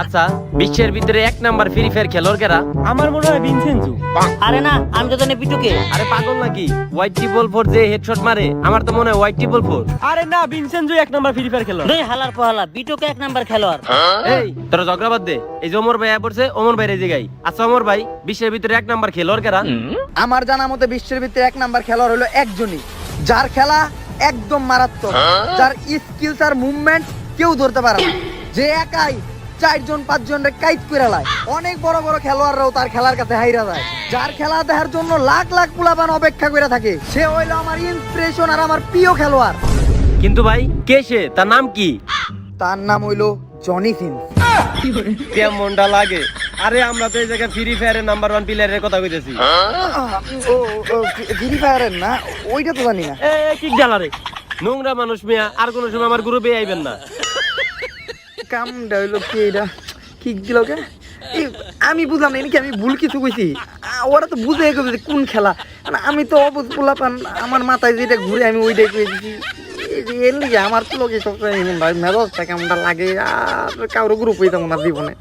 আচ্ছা, বিশ্বের ভিতরে এক নাম্বার ফ্রি ফায়ার খেলোয়াড় কেরা? আমার মনে হয় ভিনসেন্টু। আরে না, আমি তো জানি পিটুকে। আরে পাগল নাকি? হোয়াইট ট্রিপল ফোর যে হেডশট মারে, আমার তো মনে হয় হোয়াইট ট্রিপল ফোর। আরে না, ভিনসেন্টু এক নাম্বার ফ্রি ফায়ার খেলোয়াড়। দুই হালার পহালা, পিটুকে এক নাম্বার খেলোয়াড়। এই তোরা ঝগড়া বাদ দে। এই যে ওমর ভাই পড়ছে, ওমর ভাই রেজে গাই। আচ্ছা ওমর ভাই, বিশ্বের ভিতরে এক নাম্বার খেলোয়াড় কেরা? আমার জানা মতে বিশ্বের ভিতরে এক নাম্বার খেলোয়াড় হলো একজনই, যার খেলা একদম মারাত্মক, যার স্কিলস আর মুভমেন্ট কেউ ধরতে পারে না, যে একাই 4-5 রে কাইট করে লায়। অনেক বড় বড় খেলোয়াড়রাও তার খেলার কাছে হাইরা যায়, যার খেলা দেখার জন্য লাখ লাখ পোলাপান অপেক্ষা করে থাকে। সে হইলো আমার ইন্সপিরেশন আর আমার প্রিয় খেলোয়াড়। কিন্তু ভাই কে সে? তার নাম কি? তার নাম হইলো জনি সিন্স। কেমনটা লাগে? আরে আমরা তো এই জায়গায় ফ্রি ফায়ারের নাম্বার 1 প্লেয়ারের কথা কইতেছি। ফ্রি ফায়ারের না, ওইটা তো জানি না। এ কি জ্বালারে নোংরা মানুষ মিয়া, আর কোন সময় আমার গ্রুপে আইবেন না। কামটা হইলো কি, এটা কিক দিল কে? আমি বুঝলাম না, নাকি আমি ভুল কিছু কইছি? ওরা তো বুঝে গেছে কোন খেলা, আমি তো অবুঝ পোলাপান, আমার মাথায় যেটা ঘুরে আমি ওইটাই কই দিছি। এর লিগে আমার তো লোকে সবসময় মেজাজটা কেমনটা লাগে, আর কারো গ্রুপ হইতাম না জীবনে।